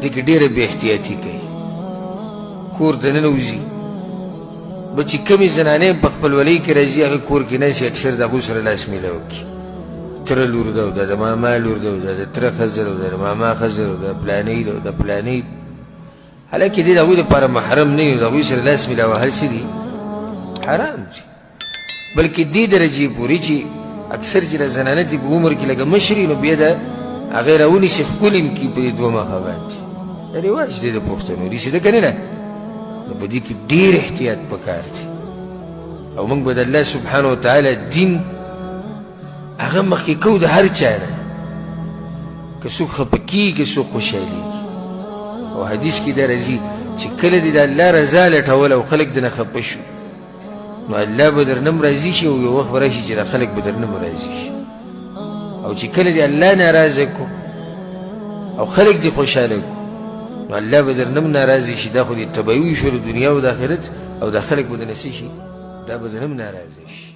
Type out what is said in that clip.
دې کې ډېره بې احتیاطي کوي کور ته ننوځي به چې کمې زنانې په خپلولۍ کې راځي هغه کور کې ناستې اکثر د هغو سره لاس میله وکړي تره لور ده او دا د ماما لور ده او دا د تره ښځه ده او دا د ماما ښځه ده او دا پلانۍ ده او دا پلانۍ ده حالانکې دې د هغوی دپاره محرم نه وي او د هغوی سره لاس میله وهل څه دي حرام دي بلکې دې درجې پورې چې اکثر چې د زنانه دي په عمر کې لږه مشر وي نو بیا د هغې راونیسي ښکل هم کړي په دې دوه مخه باندې دا رواج دی د پښتنو ریسي ده که نه نو په دې کې ډېر احتیاط پکار دی او موږ به د الله سبحانه وتعالی دین هغه مخکې کوو د هر چا نه که څوک خفه کېږي که څوک خوشحالېږي او حدیث کې دا راځي چې کله دې د الله رضا لټول او خلک دنه خفه شو نو الله به در نه هم راضي شي او یو وخت به راشي چې دا خلک به در نه هم راضي شي او چې کله دې الله ناراضه کو او خلک دې خوشحاله کو نو الله به در نه هم ناراضه شي دا خو دې تباهي شو د دنیا او د آخرت او دا خلک به دنه څه شي دا به در نه هم ناراضه شي